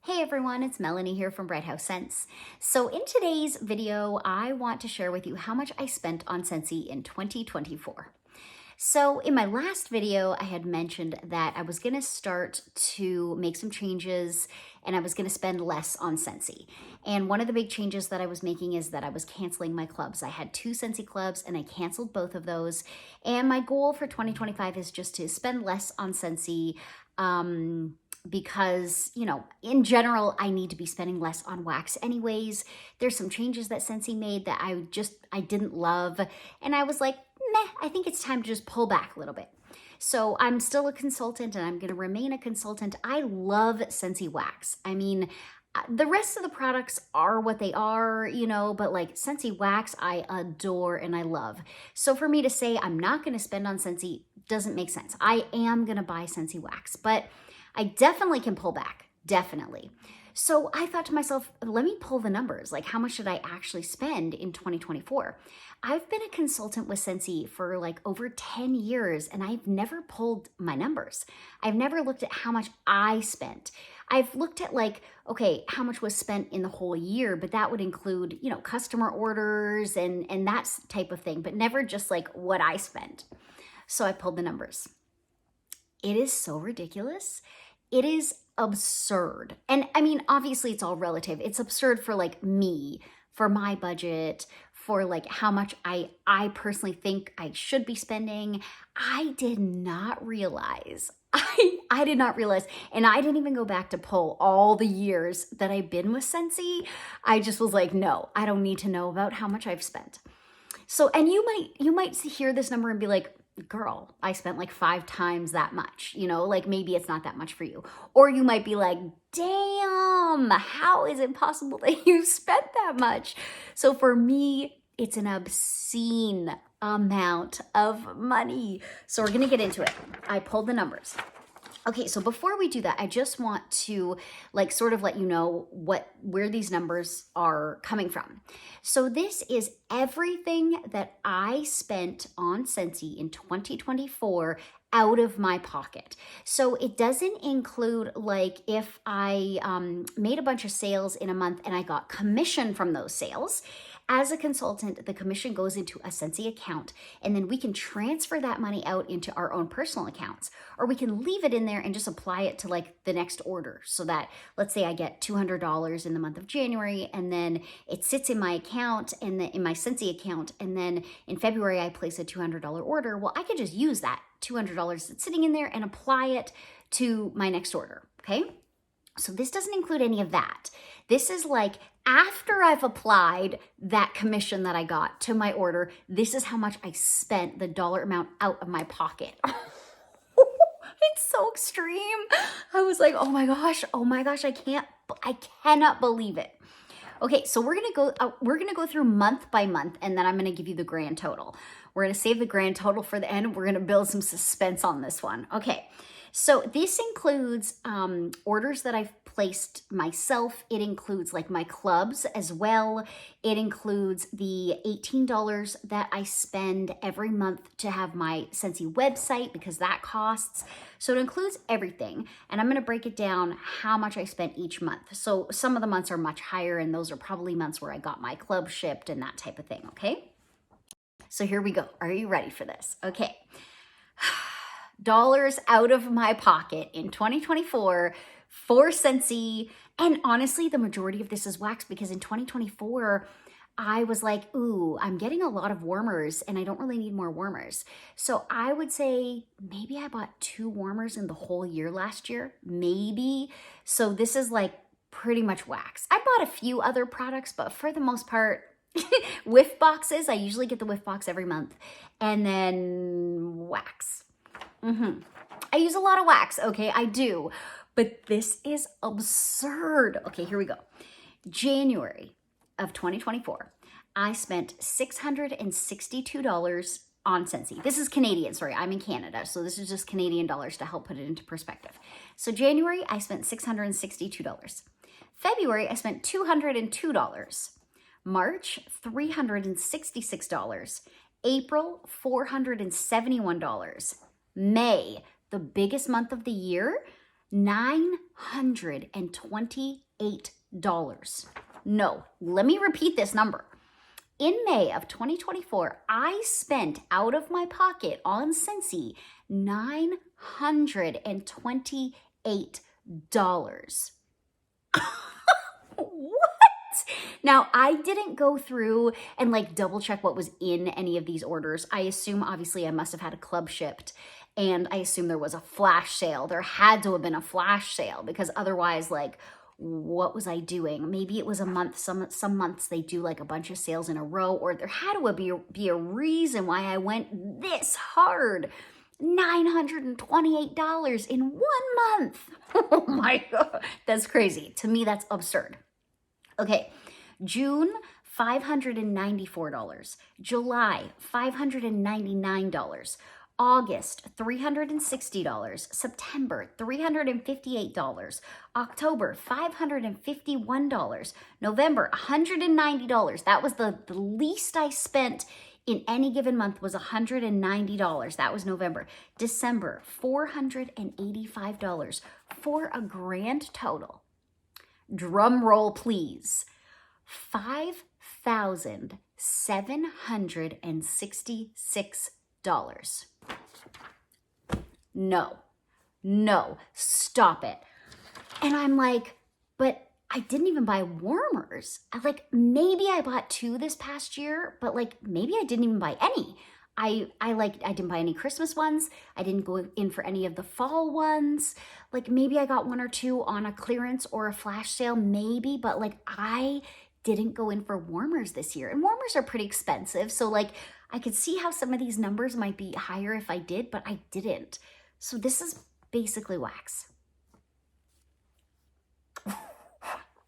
Hey everyone, it's Melanie here from Bright House Scents. So in today's video, I want to share with you how much I spent on Scentsy in 2024. So in my last video, I had mentioned that I was gonna start to make some changes and I was gonna spend less on Scentsy. And one of the big changes that I was making is that I was canceling my clubs. I had 2 Scentsy clubs and I canceled both of those. And my goal for 2025 is just to spend less on Scentsy, because, in general, I need to be spending less on wax anyways. There's some changes that Scentsy made that I didn't love. And I was like, meh, I think it's time to just pull back a little bit. So I'm still a consultant and I'm going to remain a consultant. I love Scentsy wax. I mean, the rest of the products are what they are, but like Scentsy wax, I adore and I love. So for me to say I'm not going to spend on Scentsy doesn't make sense. I am going to buy Scentsy wax, but I definitely can pull back, definitely. So I thought to myself, let me pull the numbers. Like, how much did I actually spend in 2024? I've been a consultant with Scentsy for like over 10 years and I've never pulled my numbers. I've never looked at how much I spent. I've looked at like, okay, how much was spent in the whole year, but that would include, customer orders and that type of thing, but never just like what I spent. So I pulled the numbers. It is so ridiculous. It is absurd. And I mean, obviously it's all relative. It's absurd for like me, for my budget, for like how much I personally think I should be spending. I did not realize, I did not realize, and I didn't even go back to pull all the years that I've been with Scentsy. I just was like, no, I don't need to know about how much I've spent. So, and you might hear this number and be like, girl, I spent like 5 times that much, like maybe it's not that much for you. Or you might be like, damn, how is it possible that you spent that much? So for me, it's an obscene amount of money. So we're gonna get into it. I pulled the numbers. Okay, so before we do that, I just want to like sort of let you know where these numbers are coming from. So this is everything that I spent on Scentsy in 2024 out of my pocket. So it doesn't include like if I made a bunch of sales in a month and I got commission from those sales. As a consultant, the commission goes into a Scentsy account and then we can transfer that money out into our own personal accounts, or we can leave it in there and just apply it to like the next order. So that let's say I get $200 in the month of January and then it sits in my account and in my Scentsy account. And then in February, I place a $200 order. Well, I could just use that $200 that's sitting in there and apply it to my next order. Okay. So this doesn't include any of that. This is like after I've applied that commission that I got to my order, this is how much I spent, the dollar amount out of my pocket. It's so extreme. I was like, oh my gosh, I cannot believe it. Okay, so we're gonna go through month by month, and then I'm gonna give you the grand total. We're gonna save the grand total for the end. We're gonna build some suspense on this one. Okay, so this includes orders that I've placed myself. It includes like my clubs as well. It includes the $18 that I spend every month to have my Scentsy website because that costs. So it includes everything. And I'm gonna break it down how much I spent each month. So some of the months are much higher and those are probably months where I got my club shipped and that type of thing, okay? So here we go. Are you ready for this? Okay. Dollars out of my pocket in 2024 for Scentsy. And honestly, the majority of this is wax because in 2024, I was like, ooh, I'm getting a lot of warmers and I don't really need more warmers. So I would say maybe I bought 2 warmers in the whole year last year, maybe. So this is like pretty much wax. I bought a few other products, but for the most part, whiff boxes. I usually get the whiff box every month and then wax. I use a lot of wax, okay, I do, but this is absurd. Okay, here we go. January of 2024, I spent $662 on Scentsy. This is Canadian, sorry, I'm in Canada, so this is just Canadian dollars to help put it into perspective. So January, I spent $662. February, I spent $202. March, $366. April, $471. May, the biggest month of the year, $928. No, let me repeat this number. In May of 2024, I spent out of my pocket on Scentsy $928. What? Now, I didn't go through and like double check what was in any of these orders. I assume obviously I must have had a club shipped, and I assume there was a flash sale. There had to have been a flash sale, because otherwise, like, what was I doing? Maybe it was a month. Some months they do like a bunch of sales in a row, or there had to be a reason why I went this hard. $928 in 1 month. Oh my God, that's crazy. To me, that's absurd. Okay, June, $594. July, $599. August, $360. September, $358. October, $551. November, $190. That was the least I spent in any given month, was $190. That was November. December, $485 for a grand total, drum roll please, $5,766. No, stop it. And I'm like, but I didn't even buy warmers. Maybe I bought 2 this past year, but like maybe I didn't even buy any. I didn't buy any Christmas ones. I didn't go in for any of the fall ones. Like maybe I got 1 or 2 on a clearance or a flash sale, maybe, but like I didn't go in for warmers this year. And warmers are pretty expensive. So like I could see how some of these numbers might be higher if I did, but I didn't. So this is basically wax.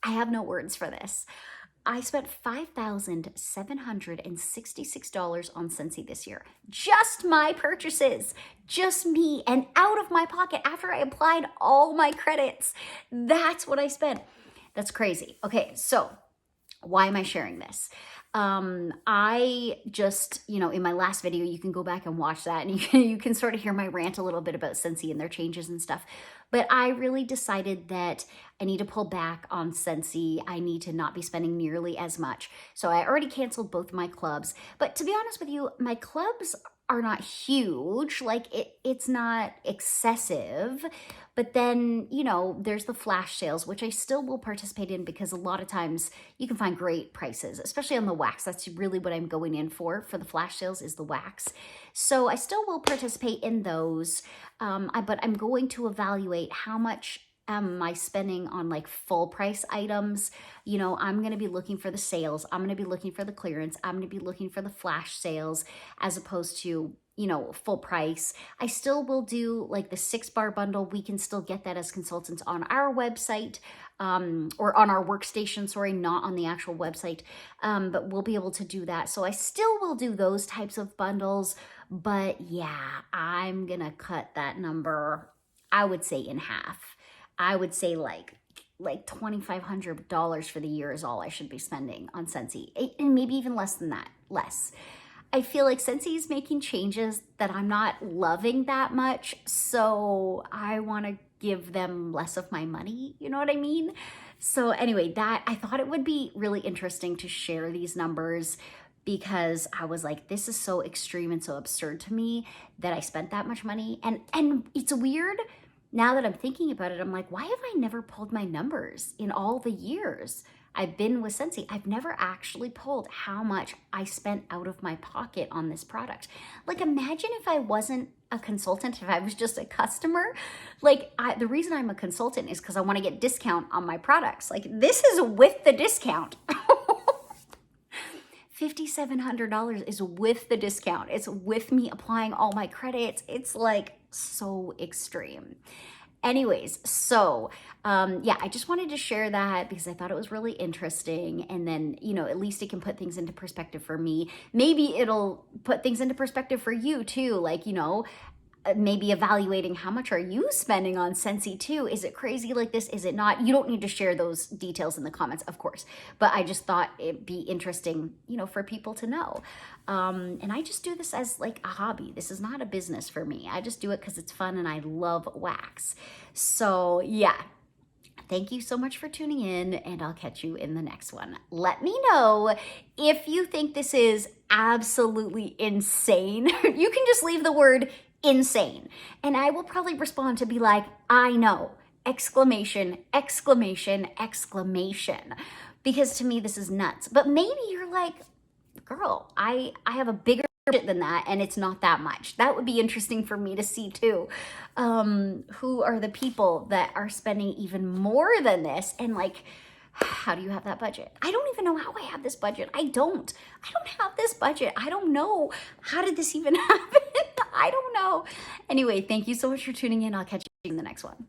I have no words for this. I spent $5,766 on Scentsy this year. Just my purchases, just me, and out of my pocket after I applied all my credits. That's what I spent. That's crazy. Okay, so why am I sharing this? I just, in my last video, you can go back and watch that, and you can sort of hear my rant a little bit about Scentsy and their changes and stuff. But I really decided that I need to pull back on Scentsy. I need to not be spending nearly as much. So I already canceled both of my clubs. But to be honest with you, my clubs are not huge. Like it's not excessive. But then, there's the flash sales, which I still will participate in, because a lot of times you can find great prices, especially on the wax. That's really what I'm going in for the flash sales, is the wax. So I still will participate in those. But I'm going to evaluate how much am I spending on like full price items. I'm going to be looking for the sales. I'm going to be looking for the clearance. I'm going to be looking for the flash sales, as opposed to, full price. I still will do like the 6-bar bundle. We can still get that as consultants on our website, or on our workstation, sorry, not on the actual website. But we'll be able to do that. So I still will do those types of bundles, but yeah, I'm going to cut that number, I would say, in half. I would say like $2,500 for the year is all I should be spending on Scentsy, and maybe even less than that, less. I feel like Scentsy is making changes that I'm not loving that much, so I want to give them less of my money, you know what I mean? So anyway, I thought it would be really interesting to share these numbers, because I was like, this is so extreme and so absurd to me that I spent that much money. And it's weird, now that I'm thinking about it, I'm like, why have I never pulled my numbers in all the years I've been with Scentsy? I've never actually pulled how much I spent out of my pocket on this product. Like, imagine if I wasn't a consultant, if I was just a customer. Like, the reason I'm a consultant is because I want to get discount on my products. Like, this is with the discount. $5,700 is with the discount. It's with me applying all my credits. It's like so extreme. Anyways, so yeah, I just wanted to share that because I thought it was really interesting. And then, at least it can put things into perspective for me. Maybe it'll put things into perspective for you too. Like, maybe evaluating how much are you spending on Scentsy too? Is it crazy like this? Is it not? You don't need to share those details in the comments, of course, but I just thought it'd be interesting, you know, for people to know. And I just do this as like a hobby. This is not a business for me. I just do it because it's fun and I love wax. So yeah. Thank you so much for tuning in, and I'll catch you in the next one. Let me know if you think this is absolutely insane. You can just leave the word insane, and I will probably respond to be like, I know, exclamation, exclamation, exclamation, because to me this is nuts. But maybe you're like, girl, I have a bigger budget than that, and it's not that much. That would be interesting for me to see too. Who are the people that are spending even more than this, and like, how do you have that budget? I don't even know how I have this budget. I don't have this budget. I don't know. How did this even happen? I don't know. Anyway, thank you so much for tuning in. I'll catch you in the next one.